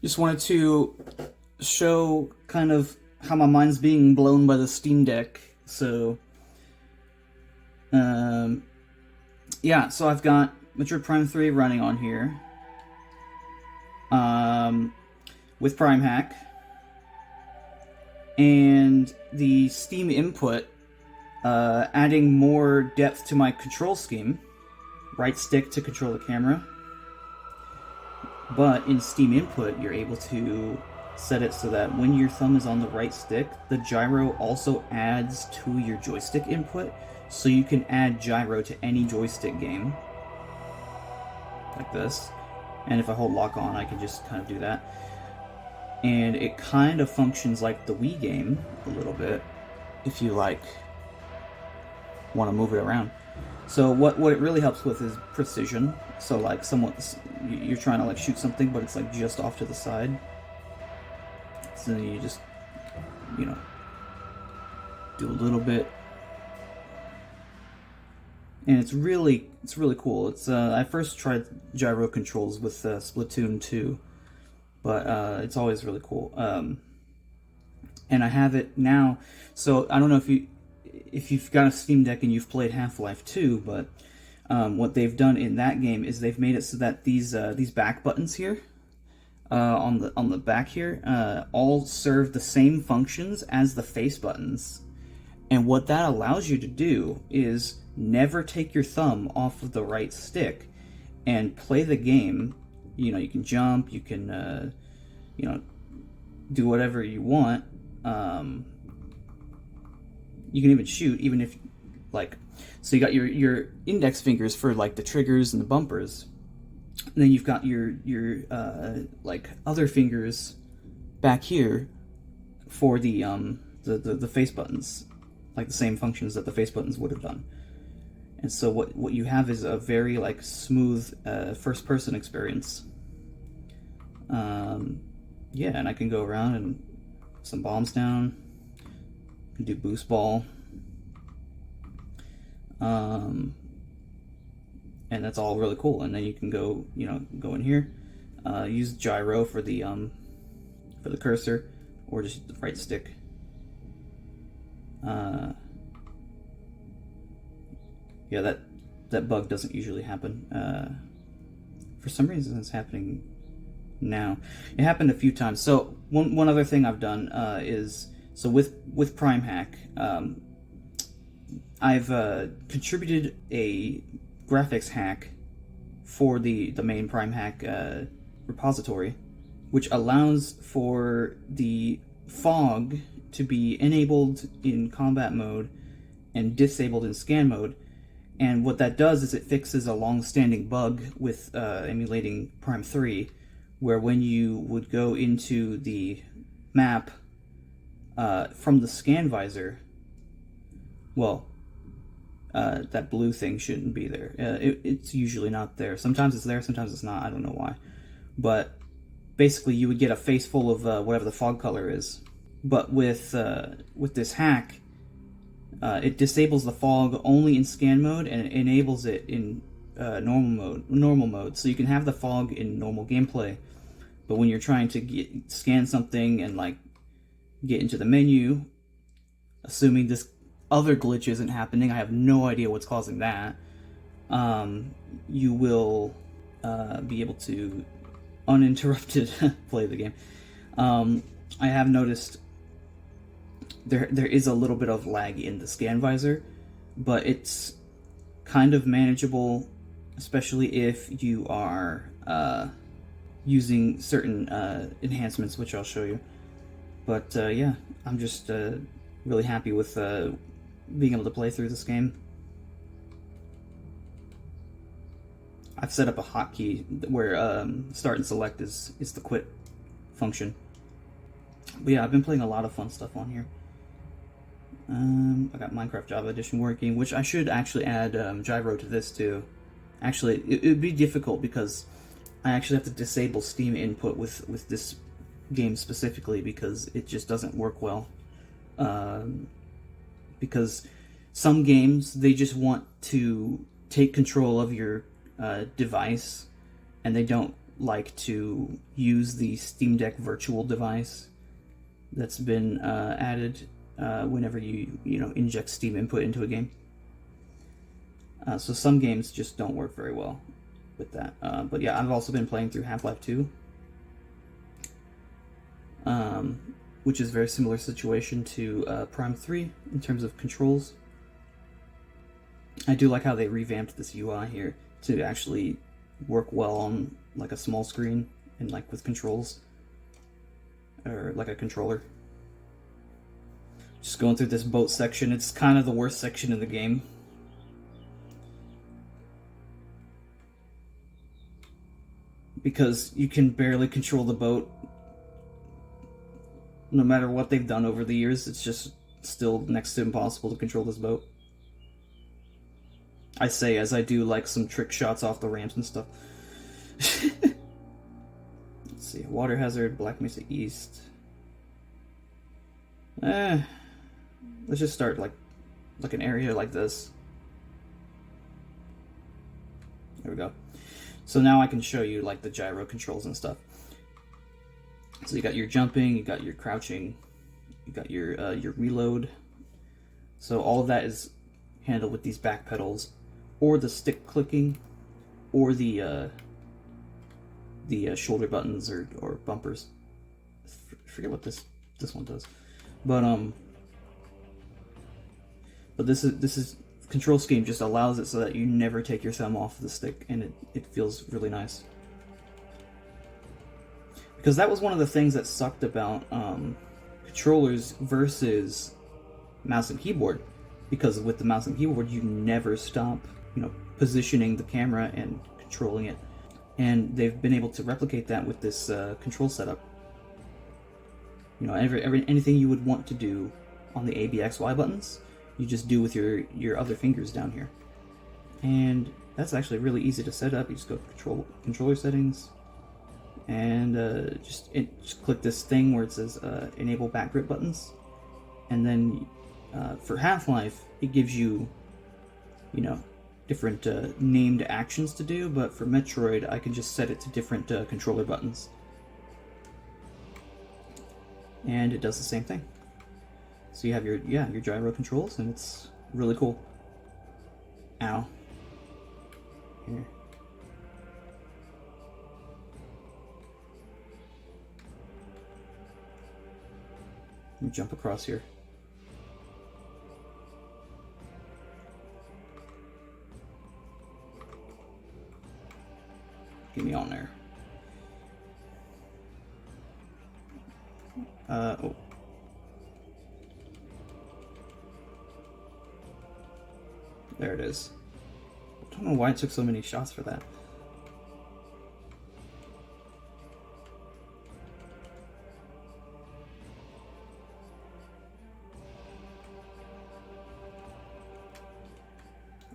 Just wanted to show kind of how my mind's being blown by the Steam Deck. So, yeah, so I've got Metroid Prime 3 running on here with Prime Hack, and the Steam input adding more depth to my control scheme. Right stick to control the camera. But in Steam input, you're able to set it so that when your thumb is on the right stick, the gyro also adds to your joystick input, so you can add gyro to any joystick game. Like this. And if I hold lock on, I can just kind of do that. And it kind of functions like the Wii game a little bit, if you like want to move it around. So what it really helps with is precision. So like you're trying to like shoot something, but it's like just off to the side. So then you just, do a little bit, and it's really cool. It's I first tried gyro controls with Splatoon 2, but it's always really cool. And I have it now. So I don't know if you've got a Steam Deck and you've played Half-Life 2, but what they've done in that game is they've made it so that these back buttons here on the back here all serve the same functions as the face buttons. And what that allows you to do is never take your thumb off of the right stick and play the game. You can jump, you can do whatever you want. You can even shoot, even if, so you got your index fingers for, like, the triggers and the bumpers. And then you've got your other fingers back here for the face buttons. Like, the same functions that the face buttons would have done. And so what you have is a very, smooth first-person experience. Yeah, and I can go around and some bombs down. You can do boost ball. And that's all really cool. And then you can go in here, use gyro for the cursor, or just the right stick. Yeah, that bug doesn't usually happen. For some reason, it's happening now. It happened a few times. So one other thing I've done is, so with Prime Hack, I've contributed a graphics hack for the main Prime Hack repository, which allows for the fog to be enabled in combat mode and disabled in scan mode. And what that does is it fixes a long-standing bug with emulating Prime 3, where when you would go into the map from the scan visor, that blue thing shouldn't be there. It's usually not there. Sometimes it's there, sometimes it's not. I don't know why. But basically, you would get a face full of whatever the fog color is. But with this hack, it disables the fog only in scan mode, and it enables it in normal mode. So you can have the fog in normal gameplay, but when you're trying to scan something and get into the menu, assuming this other glitch isn't happening, I have no idea what's causing that, you will be able to uninterrupted play the game. I have noticed there is a little bit of lag in the scan visor, but it's kind of manageable, especially if you are using certain enhancements, which I'll show you. But yeah, I'm just really happy with being able to play through this game. I've set up a hotkey where start and select is the quit function. But yeah, I've been playing a lot of fun stuff on here. I got Minecraft Java Edition working, which I should actually add gyro to this too. Actually, it would be difficult because I actually have to disable Steam input with this game specifically, because it just doesn't work well. Because some games, they just want to take control of your device, and they don't like to use the Steam Deck virtual device that's been added whenever you inject Steam input into a game. So some games just don't work very well with that. But yeah, I've also been playing through Half-Life 2, which is a very similar situation to Prime 3 in terms of controls. I do like how they revamped this UI here to actually work well on like a small screen and like with controls, or like a controller. Just going through this boat section, it's kind of the worst section in the game. Because you can barely control the boat. No matter what they've done over the years, it's just still next to impossible to control this boat. I say as I do like some trick shots off the ramps and stuff. Let's see, water hazard, Black Mesa East. Let's just start like an area like this. There we go. So now I can show you like the gyro controls and stuff. So you got your jumping, you got your crouching, you got your reload. So all of that is handled with these back pedals, or the stick clicking, or the shoulder buttons or bumpers. I forget what this one does, but this is control scheme just allows it so that you never take your thumb off the stick, and it feels really nice. Because that was one of the things that sucked about controllers versus mouse and keyboard. Because with the mouse and keyboard, you never stop, positioning the camera and controlling it. And they've been able to replicate that with this control setup. Anything you would want to do on the A, B, X, Y buttons, you just do with your other fingers down here. And that's actually really easy to set up. You just go to controller settings, and just click this thing where it says enable back grip buttons. And then for Half-Life, it gives you, different named actions to do, but for Metroid, I can just set it to different controller buttons. And it does the same thing. So you have your gyro controls, and it's really cool. Ow. Here. Let me jump across here. Get me on there. Oh. There it is. I don't know why it took so many shots for that.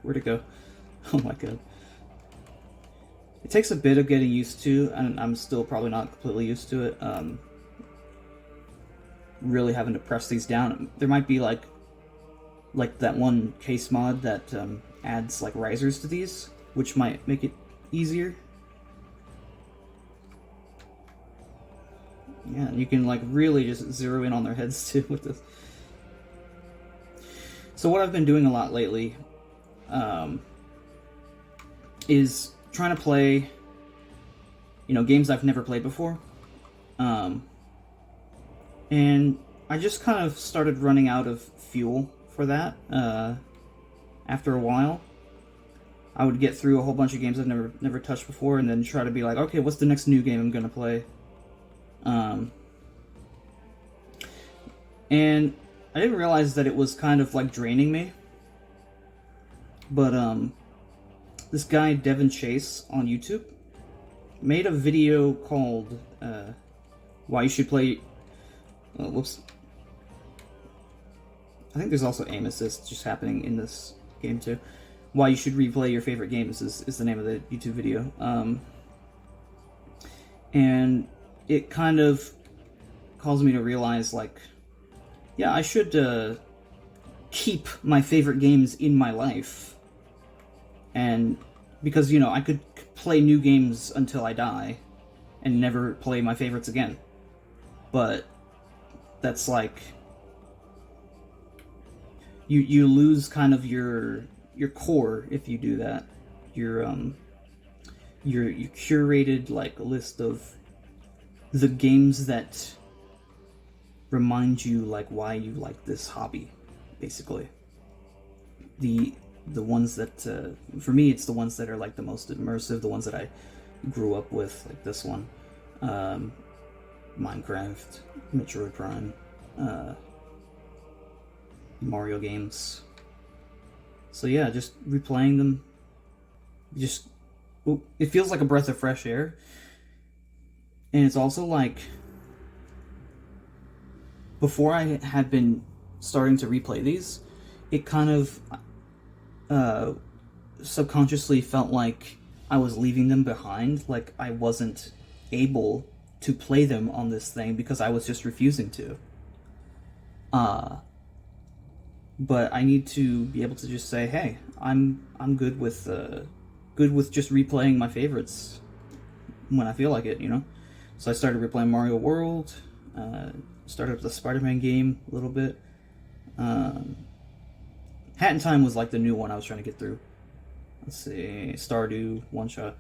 Where'd it go? Oh my god. It takes a bit of getting used to, and I'm still probably not completely used to it. Really having to press these down. There might be like that one case mod that adds like risers to these, which might make it easier. Yeah, you can like really just zero in on their heads too with this. So what I've been doing a lot lately is trying to play, games I've never played before. And I just kind of started running out of fuel for that. After a while, I would get through a whole bunch of games I've never touched before, and then try to be like, okay, what's the next new game I'm gonna play? And I didn't realize that it was kind of like draining me. But this guy Devin Chase on YouTube made a video called "Why You Should Play." Whoops. I think there's also aim assist just happening in this game too. Why you should replay your favorite games is the name of the YouTube video. And it kind of caused me to realize, like, yeah, I should keep my favorite games in my life. And because, I could play new games until I die. and never play my favorites again. But that's like you lose kind of your core if you do that. Your curated like list of the games that remind you like why you like this hobby, basically. The ones that for me, it's the ones that are like the most immersive, the ones that I grew up with, like this one, Minecraft, Metroid Prime, Mario games. So yeah, just replaying them, it feels like a breath of fresh air. And it's also like, before I had been starting to replay these, it kind of subconsciously felt like I was leaving them behind, like I wasn't able to play them on this thing because I was just refusing to. But I need to be able to just say, hey, I'm good with just replaying my favorites when I feel like it, you know? So I started replaying Mario World, started up the Spider-Man game a little bit. Hat in Time was like the new one I was trying to get through. Let's see, Stardew, One Shot.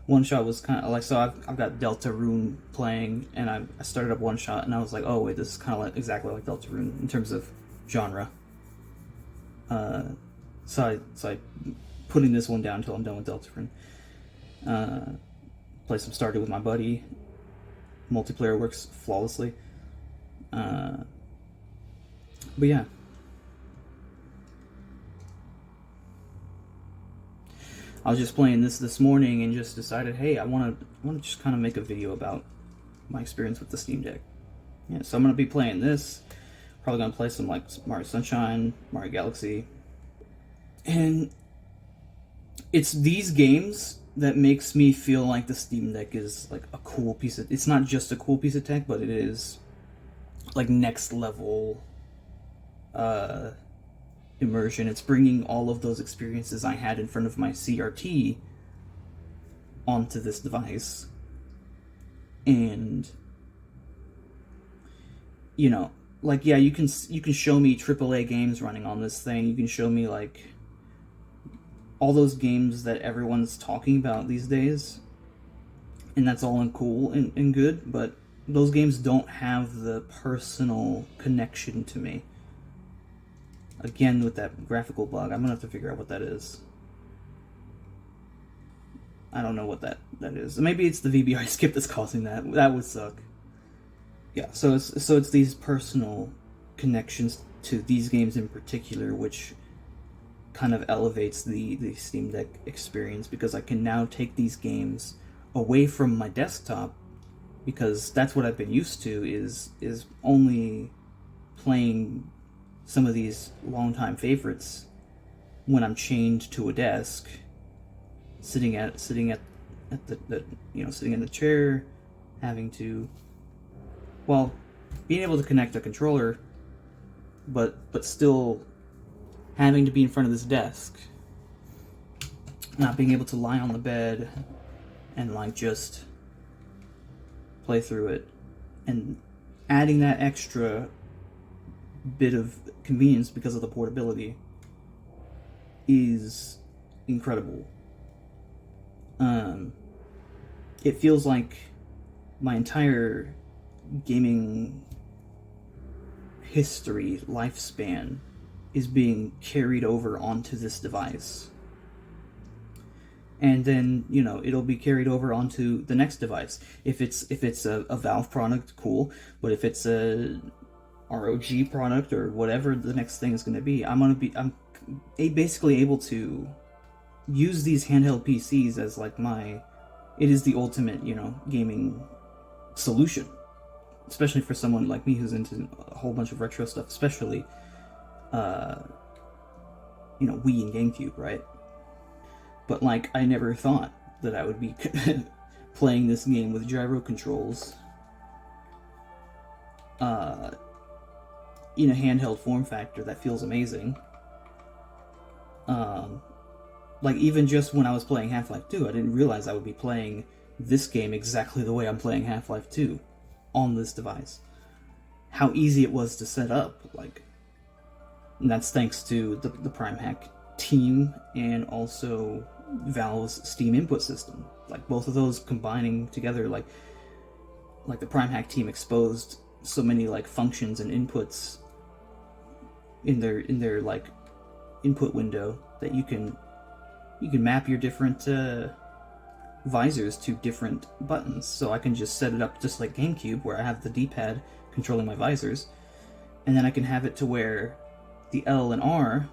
One Shot was kind of like, so I've got Deltarune playing, and I started up One Shot, and I was like, oh wait, this is kind of like exactly like Deltarune in terms of genre. So I putting this one down until I'm done with Deltarune. Play some Stardew with my buddy. Multiplayer works flawlessly. But yeah. I was just playing this morning and just decided, hey, I want to just kind of make a video about my experience with the Steam Deck. Yeah, so I'm going to be playing this. Probably going to play some like Mario Sunshine, Mario Galaxy. And it's these games that makes me feel like the Steam Deck is like a cool piece of... It's not just a cool piece of tech, but it is like next level immersion. It's bringing all of those experiences I had in front of my CRT onto this device. And, you know, like, yeah, you can show me AAA games running on this thing. You can show me like all those games that everyone's talking about these days, and that's all cool and good, but those games don't have the personal connection to me. Again, with that graphical bug, I'm gonna have to figure out what that is. I don't know what that is. Maybe it's the VBI skip that's causing that. That would suck. Yeah, so it's these personal connections to these games in particular, which kind of elevates the Steam Deck experience, because I can now take these games away from my desktop, because that's what I've been used to, is only playing some of these longtime favorites when I'm chained to a desk, sitting at the sitting in the chair, having to, well, being able to connect a controller, but still having to be in front of this desk, not being able to lie on the bed and like just play through it, and adding that extra bit of convenience because of the portability is incredible. It feels like my entire gaming history, lifespan, is being carried over onto this device. And then, you know, it'll be carried over onto the next device. If it's a Valve product, cool. But if it's a ROG product or whatever the next thing is going to be, I'm basically able to use these handheld PCs as like it is the ultimate, you know, gaming solution. Especially for someone like me who's into a whole bunch of retro stuff, especially, you know, Wii and GameCube, right? But like, I never thought that I would be playing this game with gyro controls in a handheld form factor that feels amazing. Like, even just when I was playing Half-Life 2, I didn't realize I would be playing this game exactly the way I'm playing Half-Life 2 on this device. How easy it was to set up, like, and that's thanks to the Prime Hack team and also Valve's Steam input system. Like, both of those combining together, like the Prime Hack team exposed so many like functions and inputs in their like input window that you can map your different visors to different buttons. So I can just set it up just like GameCube, where I have the D-pad controlling my visors, and then I can have it to where the L and R,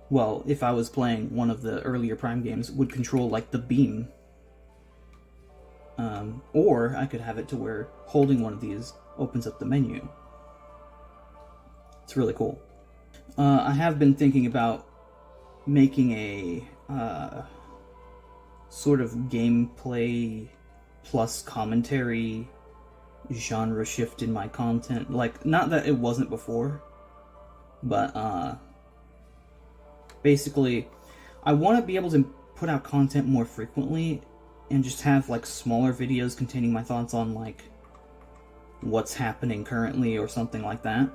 well, if I was playing one of the earlier Prime games, would control like the beam. Or I could have it to where holding one of these opens up the menu. It's really cool. I have been thinking about making a sort of gameplay plus commentary genre shift in my content. Like, not that it wasn't before, but basically I want to be able to put out content more frequently and just have like smaller videos containing my thoughts on like what's happening currently or something like that.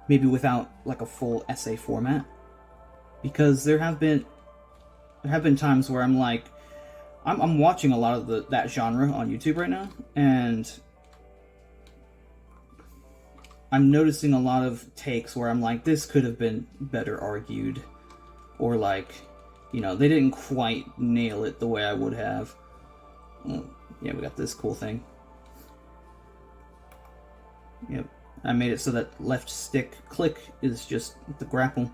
Maybe without like a full essay format, because there have been times where I'm like, I'm watching a lot of that genre on YouTube right now, and I'm noticing a lot of takes where I'm like, this could have been better argued, or like, you know, they didn't quite nail it the way I would have. Well, yeah, we got this cool thing. Yep, I made it so that left stick click is just the grapple.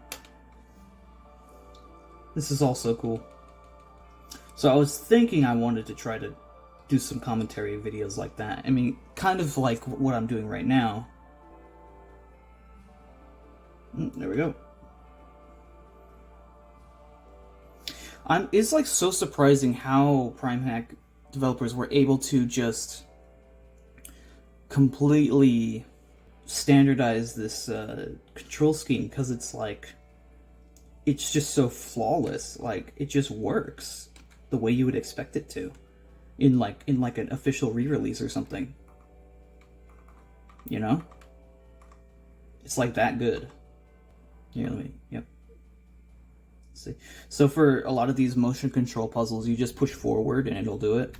This is also cool. So I was thinking I wanted to try to do some commentary videos like that. I mean, kind of like what I'm doing right now. There we go. It's like so surprising how Prime Hack developers were able to just completely standardize this control scheme, because it's like, it's just so flawless. Like, it just works the way you would expect it to in like an official re-release or something, you know? It's like that good. Yeah, yep. Let's see. So for a lot of these motion control puzzles, you just push forward and it'll do it.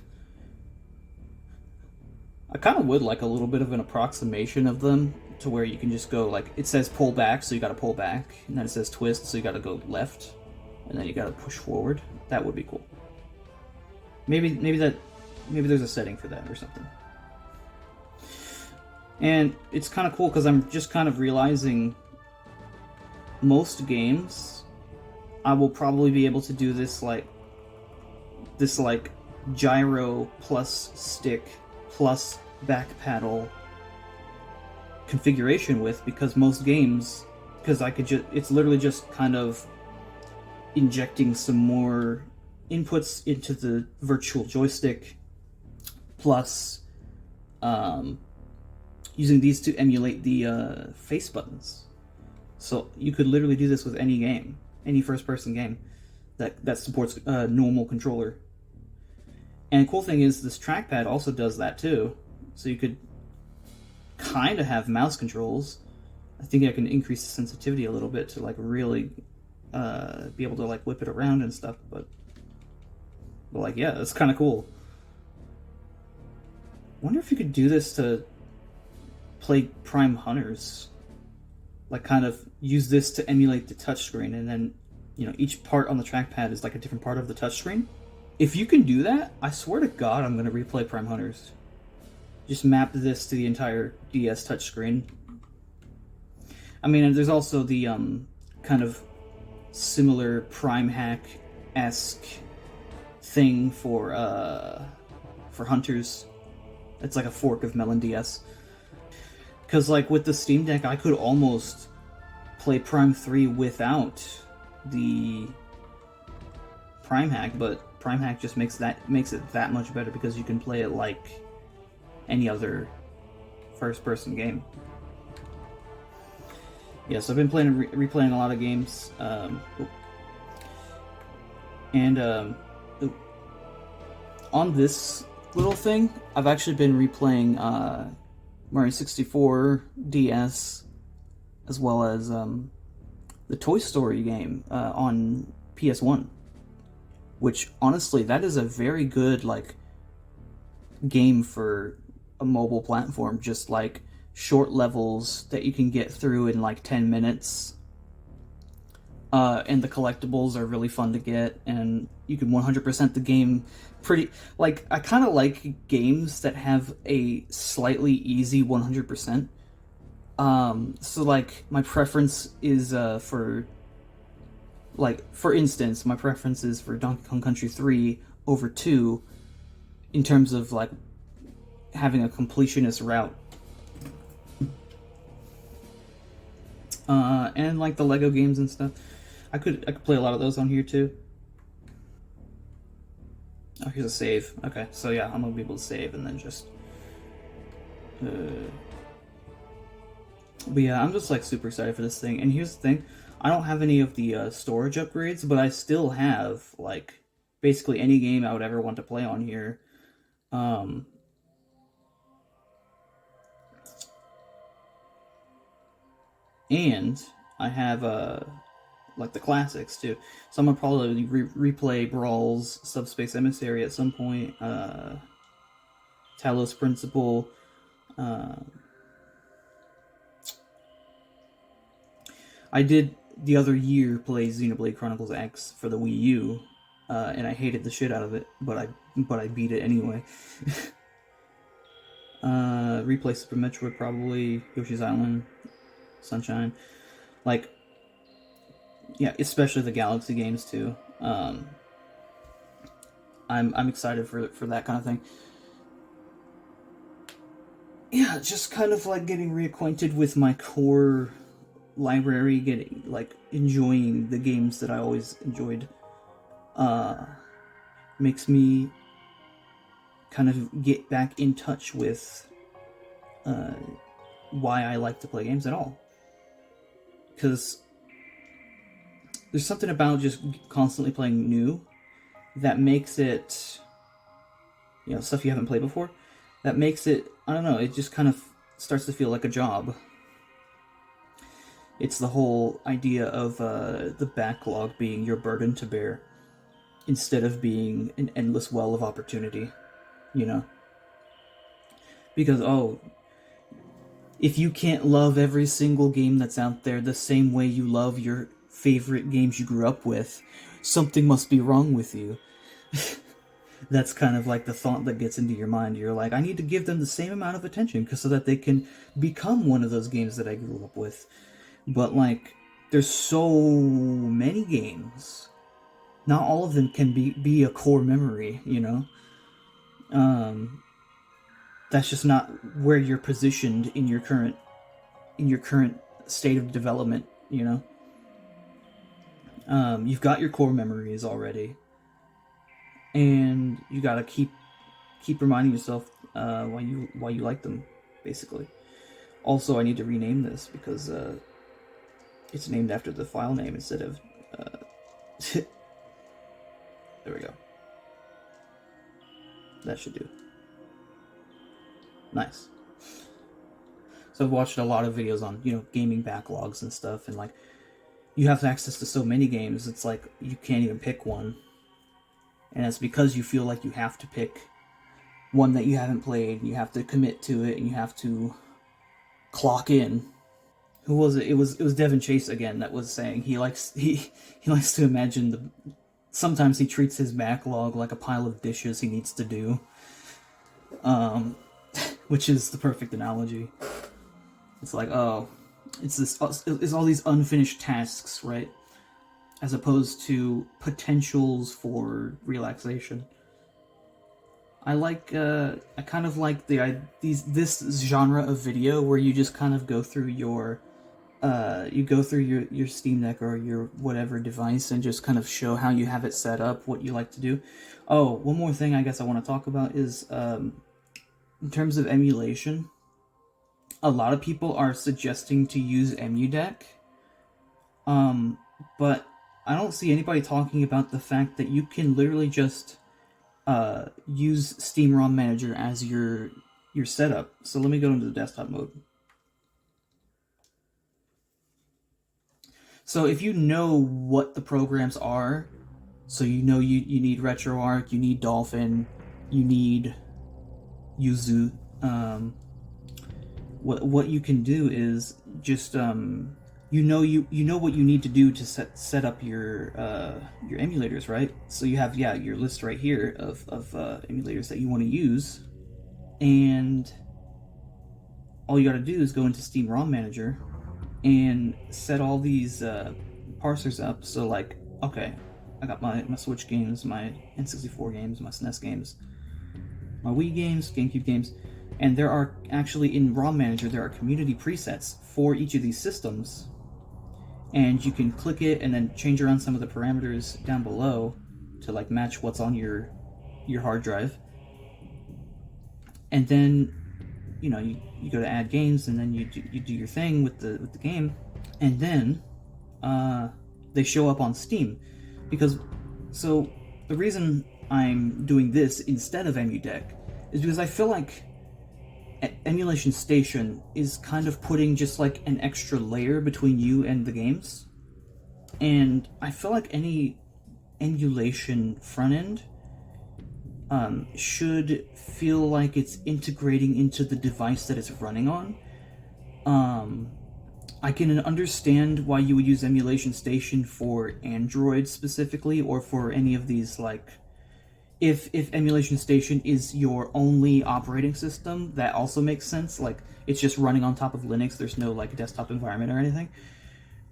I kind of would like a little bit of an approximation of them, to where you can just go, like, it says pull back, so you gotta pull back, and then it says twist, so you gotta go left, and then you gotta push forward. That would be cool. Maybe there's a setting for that or something. And it's kind of cool because I'm just kind of realizing most games I will probably be able to do this like gyro plus stick plus back paddle configuration with, because most games, because I could just, it's literally just kind of injecting some more inputs into the virtual joystick, plus using these to emulate the face buttons. So you could literally do this with any game, any first-person game that supports a normal controller. And the cool thing is, this trackpad also does that too. So you could kind of have mouse controls. I think I can increase the sensitivity a little bit to like really be able to like whip it around and stuff. But like, yeah, it's kind of cool. Wonder if you could do this to play Prime Hunters. Like, kind of use this to emulate the touchscreen, and then, you know, each part on the trackpad is like a different part of the touchscreen. If you can do that, I swear to God, I'm going to replay Prime Hunters. Just map this to the entire DS touchscreen. I mean, there's also the kind of similar Prime Hack-esque thing for Hunters. It's like a fork of Melon DS. Because, like, with the Steam Deck, I could almost play Prime 3 without the Prime Hack, but Prime Hack just makes it that much better, because you can play it like any other first-person game. Yeah, so I've been replaying a lot of games. And on this little thing, I've actually been replaying Mario 64 DS, as well as the Toy Story game on PS1. Which honestly, that is a very good like game for a mobile platform. Just like short levels that you can get through in like 10 minutes. And the collectibles are really fun to get, and you can 100% the game pretty. Like, I kind of like games that have a slightly easy 100%. So, like, my preference is for instance, my preference is for Donkey Kong Country 3 over 2 in terms of, like, having a completionist route. And, like, the Lego games and stuff. I could play a lot of those on here too. Oh, here's a save. Okay, so yeah, I'm gonna be able to save and then just. But yeah, I'm just like super excited for this thing. And here's the thing: I don't have any of the storage upgrades, but I still have like basically any game I would ever want to play on here. Um, and I have like the classics too. So I'm gonna probably replay Brawl's Subspace Emissary at some point. Talos Principle. Uh, I did the other year play Xenoblade Chronicles X for the Wii U, and I hated the shit out of it, but I beat it anyway. Replay Super Metroid probably, Yoshi's Island, Sunshine, like yeah, especially the Galaxy games too. I'm excited for that kind of thing. Yeah, just kind of like getting reacquainted with my core library, getting like enjoying the games that I always enjoyed. Makes me kind of get back in touch with why I like to play games at all. Because there's something about just constantly playing new that makes it, stuff you haven't played before, that makes it, I don't know, it just kind of starts to feel like a job. It's the whole idea of the backlog being your burden to bear instead of being an endless well of opportunity, you know? Because, if you can't love every single game that's out there the same way you love your favorite games you grew up with, something must be wrong with you. That's kind of like the thought that gets into your mind. You're like, I need to give them the same amount of attention so that they can become one of those games that I grew up with. But, like, there's so many games. Not all of them can be a core memory, you know? That's just not where you're positioned in your current state of development, you know? You've got your core memories already, and you gotta keep reminding yourself why you like them, basically. Also, I need to rename this because it's named after the file name instead of. There we go. That should do. Nice. So I've watched a lot of videos on gaming backlogs and stuff, and like you have access to so many games, it's like you can't even pick one. And it's because you feel like you have to pick one that you haven't played, and you have to commit to it, and you have to clock in. Who was it? It was Devin Chase again that was saying he likes to imagine sometimes he treats his backlog like a pile of dishes he needs to do. Which is the perfect analogy. It's like, it's all these unfinished tasks, right? As opposed to potentials for relaxation. I kind of like this genre of video where you just kind of go through your Steam Deck or your whatever device and just kind of show how you have it set up, what you like to do. Oh, one more thing I guess I want to talk about is in terms of emulation. A lot of people are suggesting to use EmuDeck, but I don't see anybody talking about the fact that you can literally just use Steam ROM Manager as your setup. So let me go into the desktop mode. So if you know what the programs are, so you know you need RetroArch, you need Dolphin, you need Yuzu. What you can do is just you know what you need to do to set up your emulators, right? So you have your list right here of emulators that you want to use, and all you got to do is go into Steam ROM Manager and set all these parsers up. So like, okay, I got my Switch games, my N64 games, my SNES games, my Wii games, GameCube games, and there are actually in ROM Manager there are community presets for each of these systems, and you can click it and then change around some of the parameters down below to like match what's on your hard drive, and then you go to add games, and then you do your thing with the game, and then they show up on Steam. Because so the reason I'm doing this instead of EmuDeck is because I feel like Emulation Station is kind of putting just like an extra layer between you and the games, and I feel like any emulation front end should feel like it's integrating into the device that it's running on. I can understand why you would use Emulation Station for Android specifically, or for any of these, like, if Emulation Station is your only operating system, that also makes sense. Like, it's just running on top of Linux, there's no, like, desktop environment or anything.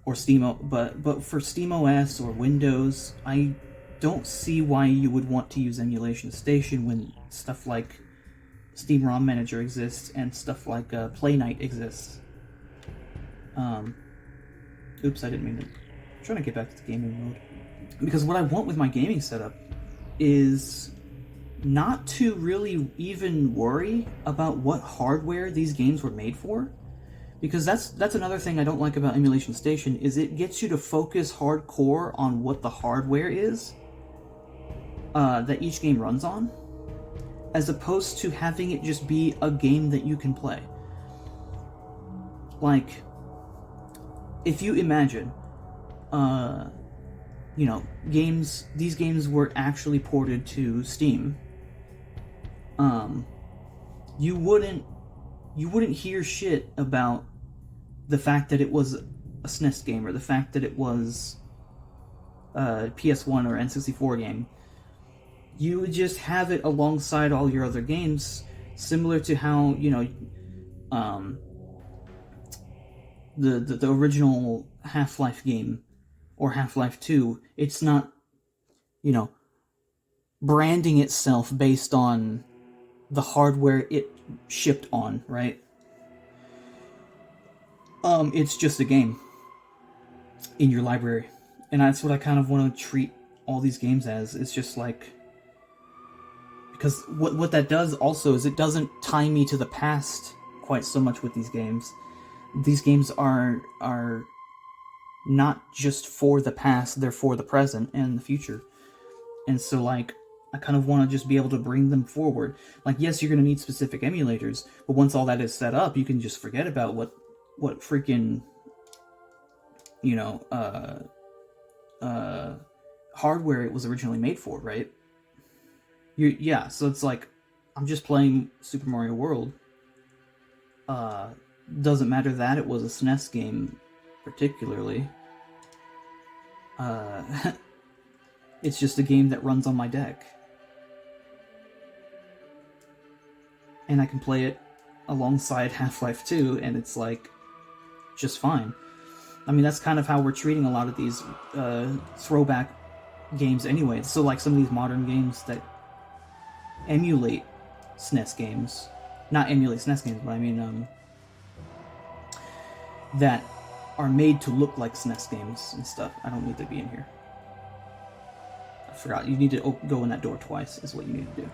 Or but for SteamOS or Windows, I don't see why you would want to use Emulation Station when stuff like Steam ROM Manager exists and stuff like Play Night exists. Oops, I didn't mean to. I'm trying to get back to the gaming mode. Because what I want with my gaming setup is not to really even worry about what hardware these games were made for. Because that's another thing I don't like about Emulation Station, is it gets you to focus hardcore on what the hardware is that each game runs on, as opposed to having it just be a game that you can play. Like, if you imagine, these games were actually ported to Steam, you wouldn't hear shit about the fact that it was a SNES game, or the fact that it was a PS1 or N64 game. You would just have it alongside all your other games, similar to how, the original Half-Life game, or Half-Life 2, it's not, branding itself based on the hardware it shipped on, right? It's just a game in your library. And that's what I kind of want to treat all these games as. It's just like, because what that does also is it doesn't tie me to the past quite so much with these games. These games are not just for the past, they're for the present and the future. And so, like, I kind of want to just be able to bring them forward. Like, yes, you're going to need specific emulators, but once all that is set up, you can just forget about what freaking, hardware it was originally made for, right? So it's like, I'm just playing Super Mario World. Doesn't matter that it was a SNES game, particularly. It's just a game that runs on my deck. And I can play it alongside Half-Life 2, and it's like, just fine. I mean, that's kind of how we're treating a lot of these throwback games anyway. So, like, some of these modern games that emulate SNES games, not emulate SNES games, but I mean, that are made to look like SNES games and stuff. I don't need to be in here. I forgot, you need to go in that door twice, is what you need to do.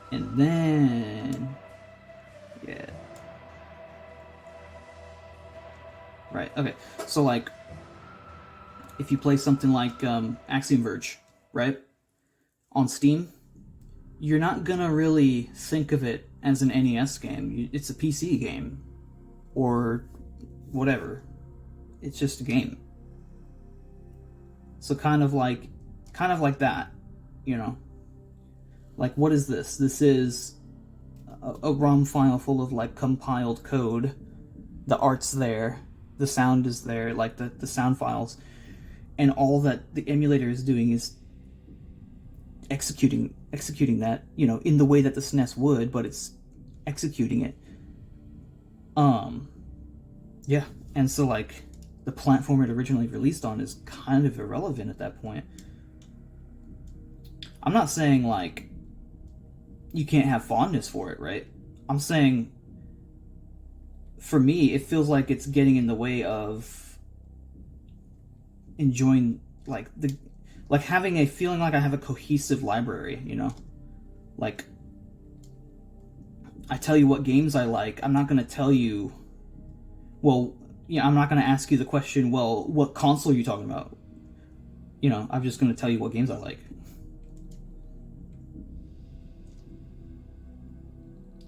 And then, yeah. Okay, so like, if you play something like Axiom Verge, right, on Steam, you're not gonna really think of it as an NES game. It's a PC game, or whatever. It's just a game. So kind of like that, you know. Like, what is this? This is a ROM file full of like compiled code. The art's there, the sound is there, like the sound files, and all that the emulator is doing is executing that, you know, in the way that the SNES would, but it's executing it. Yeah, and so like the platform it originally released on is kind of irrelevant at that point. I'm not saying like you can't have fondness for it, right? I'm saying for me, it feels like it's getting in the way of enjoying like having a feeling like I have a cohesive library, you know? Like, I tell you what games I like. I'm not going to tell you, well, I'm not going to ask you the question, well, what console are you talking about? You know, I'm just going to tell you what games I like.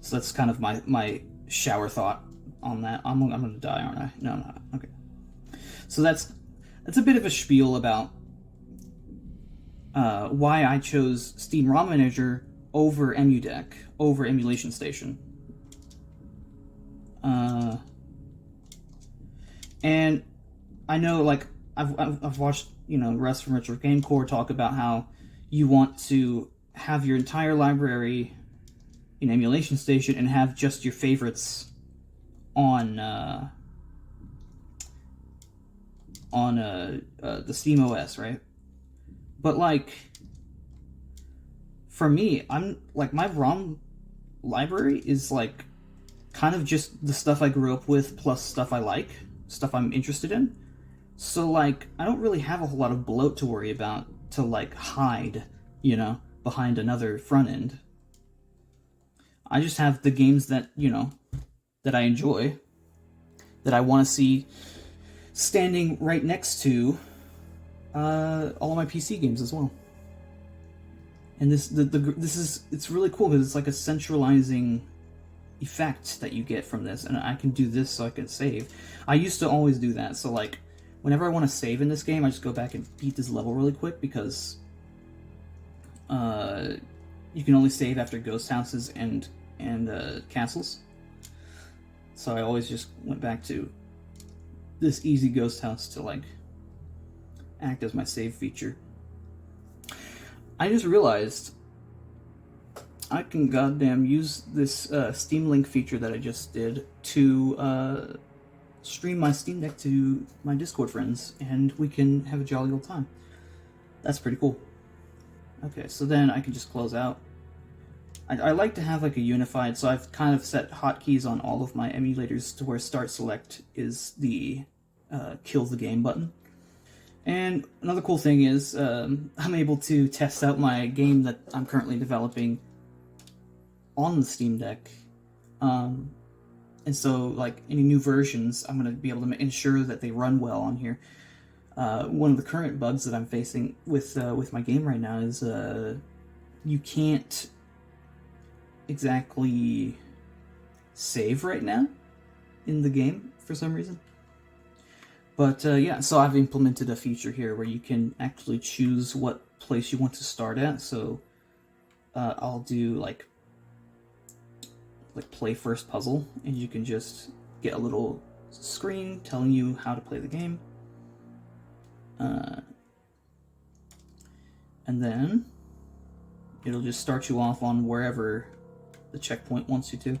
So that's kind of my shower thought on that. I'm going to die, aren't I? No, I'm not. Okay. So that's a bit of a spiel about why I chose Steam ROM Manager over EmuDeck, over Emulation Station. And I know, like, I've watched, you know, Russ from Retro Game Core talk about how you want to have your entire library in Emulation Station and have just your favorites on the Steam OS, right? But like, for me, I'm like, my ROM library is like kind of just the stuff I grew up with plus stuff I like, stuff I'm interested in. So like, I don't really have a whole lot of bloat to worry about to like hide, you know, behind another front end. I just have the games that, you know, that I enjoy, that I want to see standing right next to all of my PC games as well. And this is, it's really cool because it's like a centralizing effect that you get from this, and I can do this so I can save. I used to always do that, so like whenever I want to save in this game, I just go back and beat this level really quick because you can only save after ghost houses and castles. So I always just went back to this easy ghost house to like act as my save feature. I just realized I can goddamn use this Steam Link feature that I just did to stream my Steam Deck to my Discord friends, and we can have a jolly old time. That's pretty cool. Okay, so then I can just close out. I like to have like a unified, so I've kind of set hotkeys on all of my emulators to where Start Select is the kill the game button. And another cool thing is I'm able to test out my game that I'm currently developing on the Steam Deck. And so, like, any new versions, I'm going to be able to ensure that they run well on here. One of the current bugs that I'm facing with my game right now is you can't exactly save right now in the game for some reason. But yeah, so I've implemented a feature here where you can actually choose what place you want to start at. So I'll do like play first puzzle, and you can just get a little screen telling you how to play the game. And then it'll just start you off on wherever the checkpoint wants you to.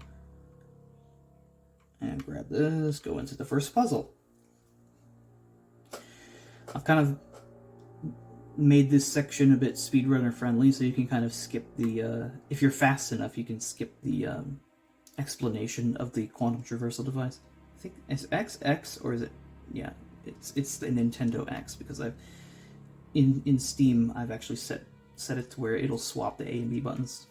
And grab this, go into the first puzzle. I've kind of made this section a bit speedrunner friendly, so you can kind of skip the, if you're fast enough, you can skip the explanation of the quantum traversal device. I think it's XX, or is it, yeah, it's the Nintendo X, because I've, in Steam, I've actually set it to where it'll swap the A and B buttons.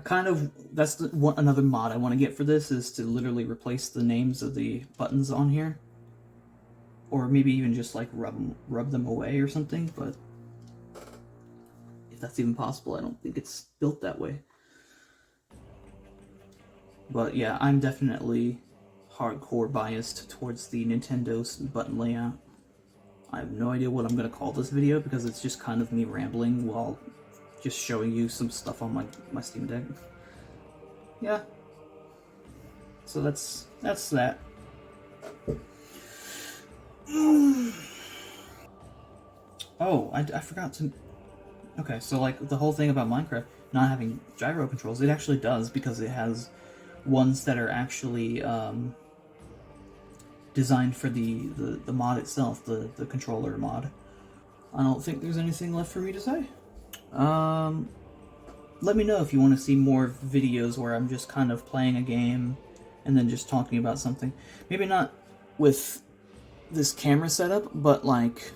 That's another mod I want to get for this, is to literally replace the names of the buttons on here. Or maybe even just like rub them away or something, but if that's even possible, I don't think it's built that way. But yeah, I'm definitely hardcore biased towards the Nintendo's button layout. I have no idea what I'm going to call this video because it's just kind of me rambling while just showing you some stuff on my Steam Deck. Yeah. So that's that. Oh, I forgot to... Okay, so like the whole thing about Minecraft not having gyro controls, it actually does, because it has ones that are actually designed for the mod itself, the controller mod. I don't think there's anything left for me to say. Let me know if you want to see more videos where I'm just kind of playing a game and then just talking about something. Maybe not with this camera setup, but like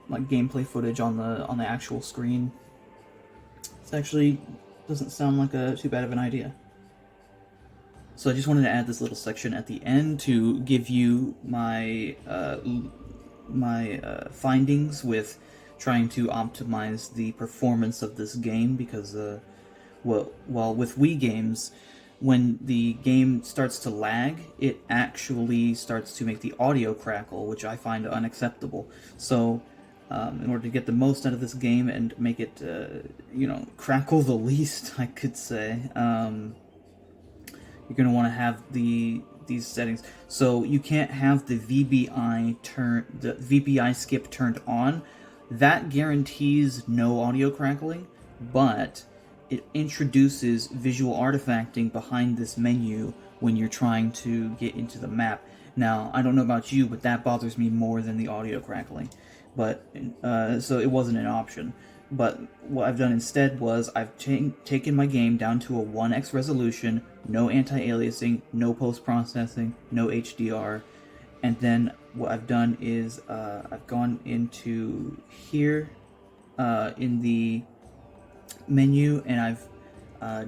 gameplay footage on the actual screen. It actually doesn't sound like too bad of an idea. So I just wanted to add this little section at the end to give you my findings with trying to optimize the performance of this game, because well, with Wii games, when the game starts to lag, it actually starts to make the audio crackle, which I find unacceptable. So in order to get the most out of this game and make it, crackle the least, I could say, you're going to want to have these settings. So you can't have the VBI skip turned on. That guarantees no audio crackling, but it introduces visual artifacting behind this menu when you're trying to get into the map. Now, I don't know about you, but that bothers me more than the audio crackling. But so it wasn't an option. But what I've done instead was I've taken my game down to a 1x resolution, no anti-aliasing, no post-processing, no HDR, and then what I've done is I've gone into here in the menu, and I've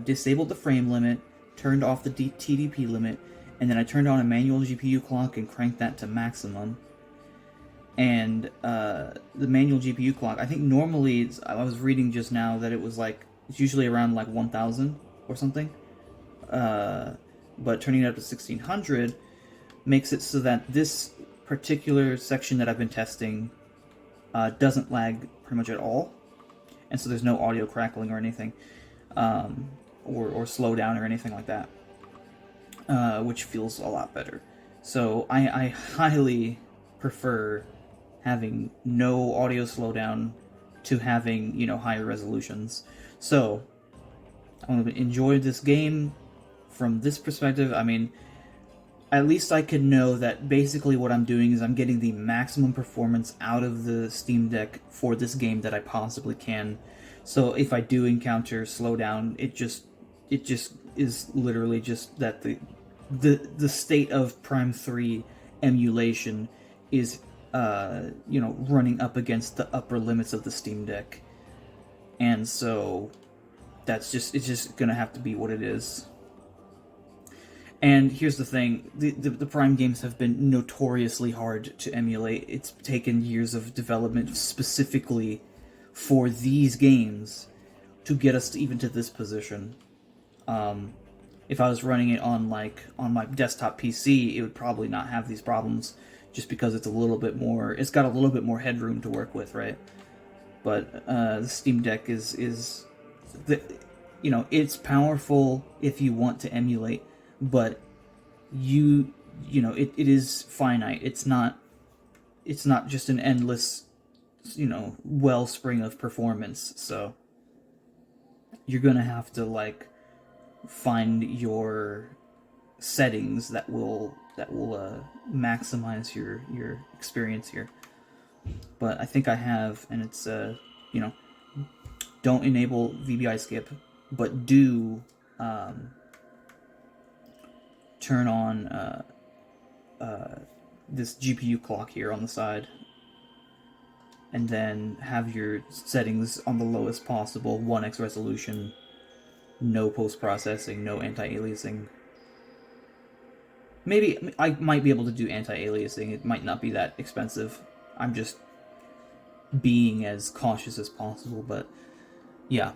disabled the frame limit, turned off the TDP limit, and then I turned on a manual GPU clock and cranked that to maximum. And the manual GPU clock, I think normally I was reading just now that it was like, it's usually around like 1000 or something, but turning it up to 1600 makes it so that this particular section that I've been testing doesn't lag pretty much at all, and so there's no audio crackling or anything, or slow down or anything like that, which feels a lot better. So I highly prefer having no audio slowdown to having, higher resolutions. So I'm going to enjoy this game from this perspective. I mean, at least I could know that basically what I'm doing is I'm getting the maximum performance out of the Steam Deck for this game that I possibly can. So if I do encounter slowdown, it just is literally just that the state of Prime 3 emulation is running up against the upper limits of the Steam Deck. And so it's just gonna have to be what it is. And here's the thing, the Prime games have been notoriously hard to emulate. It's taken years of development specifically for these games to get us even to this position. If I was running it on my desktop PC, it would probably not have these problems, just because it's got a little bit more headroom to work with, right? But the Steam Deck is it's powerful if you want to emulate, but it is finite. It's not just an endless wellspring of performance. So you're gonna have to find your settings that will maximize your experience here. But I think I have, and it's don't enable VBI skip, but do turn on this GPU clock here on the side, and then have your settings on the lowest possible 1x resolution, no post-processing, no anti-aliasing. Maybe I might be able to do anti-aliasing. It might not be that expensive. I'm just being as cautious as possible, but yeah.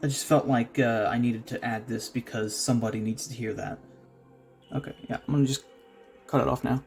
I just felt like I needed to add this because somebody needs to hear that. Okay, yeah, I'm gonna just cut it off now.